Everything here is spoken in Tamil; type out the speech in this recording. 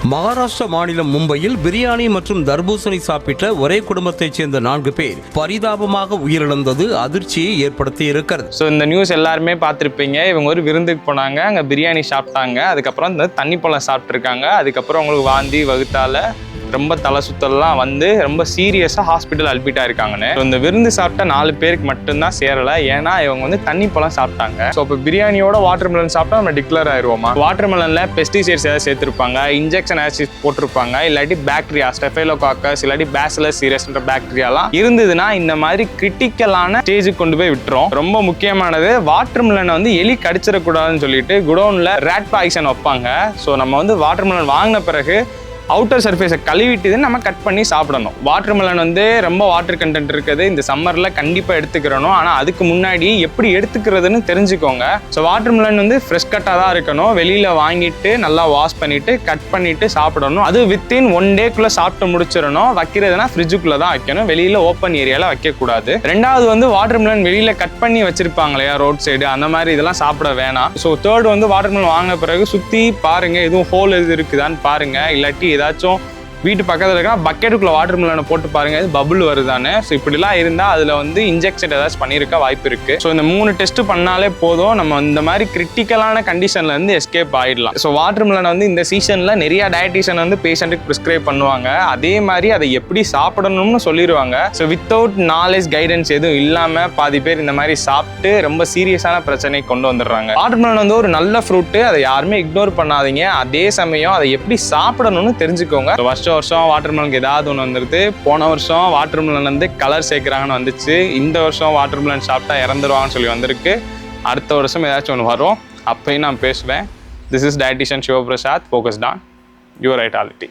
மகாராஷ்டிரா மாநிலம் மும்பையில் பிரியாணி மற்றும் தர்பூசணி சாப்பிட்ட ஒரே குடும்பத்தைச் சேர்ந்த 4 பேர் பரிதாபமாக உயிரிழந்தது அதிர்ச்சியை ஏற்படுத்தி இருக்கிறது. ஸோ இந்த நியூஸ் எல்லாருமே பார்த்துருப்பீங்க. இவங்க ஒரு விருந்துக்கு போனாங்க, அங்கே பிரியாணி சாப்பிட்டாங்க, அதுக்கப்புறம் இந்த தண்ணி பழம் சாப்பிட்ருக்காங்க. அதுக்கப்புறம் அவங்களுக்கு வாந்தி வகுத்தால ரொம்ப தலை சுத்தலாம் வந்து ரொம்ப சீரியஸாக ஹாஸ்பிட்டல் அட்மிட் ஆயிருக்காங்கன்னு. இந்த விருந்து சாப்பிட்டா 4 பேருக்கு மட்டும்தான் சேரலை. ஏன்னா இவங்க வந்து தண்ணி பழம் சாப்பிட்டாங்க. ஸோ இப்போ பிரியாணியோட வாட்டர் மெலன் சாப்பிட்டா நம்ம டிக்ளேர் ஆயிடுவோமா? வாட்டர் மெலனில் பெஸ்டிசைட்ஸ் ஏதாவது சேர்த்துருப்பாங்க, இன்ஜெக்ஷன் ஆசிட் போட்டிருப்பாங்க, இல்லாட்டி பாக்டீரியா ஸ்டெஃபைலோகாக்கஸ் இல்லாட்டி பேசிலஸ் சீரியஸ்ன்ற பாக்டீரியாலாம் இருந்ததுன்னா இந்த மாதிரி கிரிட்டிக்கலான ஸ்டேஜுக்கு கொண்டு போய் விட்டுரும். ரொம்ப முக்கியமானது, வாட்டர் மெலனை வந்து எலி கடிச்சிடக்கூடாதுன்னு சொல்லிட்டு குடோனில் ரேட் பாய்சன் வைப்பாங்க. ஸோ நம்ம வந்து வாட்டர் மெலன் வாங்கின பிறகு அவுட்டர் சர்ஃபேஸை கழுவிட்டு நம்ம கட் பண்ணி சாப்பிடணும். வாட்டர் மெலன் வந்து ரொம்ப வாட்டர் கண்டென்ட் இருக்குது, இந்த சம்மரில் கண்டிப்பாக எடுத்துக்கிறணும். ஆனால் அதுக்கு முன்னாடி எப்படி எடுத்துக்கிறதுன்னு தெரிஞ்சுக்கோங்க. ஸோ வாட்டர் மெலன் வந்து ஃப்ரெஷ் கட்டாக தான் இருக்கணும். வெளியில் வாங்கிட்டு நல்லா வாஷ் பண்ணிவிட்டு கட் பண்ணிவிட்டு சாப்பிடணும். அது வித்தின் 1 டேக்குள்ளே சாப்பிட்டு முடிச்சிடணும். வைக்கிறதுனா ஃப்ரிட்ஜுக்குள்ளே தான் வைக்கணும், வெளியில் ஓப்பன் ஏரியாவில் வைக்கக்கூடாது. ரெண்டாவது வந்து வாட்டர் மெலன் வெளியில் கட் பண்ணி வச்சிருப்பாங்க இல்லையா ரோட் சைடு, அந்த மாதிரி இதெல்லாம் சாப்பிட வேணாம். ஸோ தேர்ட் வந்து வாட்டர் மெலன் வாங்கின பிறகு சுற்றி பாருங்கள், எதுவும் ஹோல் எது இருக்குதான்னு பாருங்கள். இல்லாட்டி ஏதாச்சும் வீட்டு பக்கத்தில் இருக்கிற பக்கெட்டுக்குள்ள வாட்டர் மெலனை போட்டு பாருங்க, இது பபுள் வருதானே. ஸோ இப்படிலாம் இருந்தால் அதில் வந்து இன்ஜெக்ஷன் ஏதாச்சும் பண்ணியிருக்க வாய்ப்பு இருக்குது. ஸோ இந்த 3 டெஸ்ட் பண்ணாலே போதும், நம்ம இந்த மாதிரி கிரிட்டிக்கலான கண்டிஷன்ல இருந்து எஸ்கேப் ஆகிடலாம். ஸோ வாட்டர் மெலனை வந்து இந்த சீசனில் நிறைய டயட்டிஷியன் வந்து பேஷண்ட்டுக்கு ப்ரிஸ்கிரைப் பண்ணுவாங்க. அதே மாதிரி அதை எப்படி சாப்பிடணும்னு சொல்லிடுவாங்க. ஸோ வித்தவுட் நாலேஜ் கைடன்ஸ் எதுவும் இல்லாமல் பாதி பேர் இந்த மாதிரி சாப்பிட்டு ரொம்ப சீரியஸான பிரச்சனை கொண்டு வந்துடுறாங்க. வாட்டர் மெலன் வந்து ஒரு நல்ல ஃப்ரூட்டு, அதை யாருமே இக்னோர் பண்ணாதீங்க. அதே சமயம் அதை எப்படி சாப்பிடணும்னு தெரிஞ்சுக்கோங்க. வருஷம் வாட்டர் மெலனுக்கு ஏதாவது ஒன்று வந்துருது. போன வருஷம் வாட்டர் மெலன் வந்து கலர் சேர்க்குறாங்கன்னு வந்துச்சு. இந்த வருஷம் வாட்டர் மெலன் சாப்பிட்டா இறந்துருவாங்கன்னு சொல்லி வந்திருக்கு. அடுத்த வருஷம் ஏதாச்சும் ஒன்று வரும், அப்பயும் நான் பேசுவேன். This is dietitian Sivaprasad, focused on your vitality.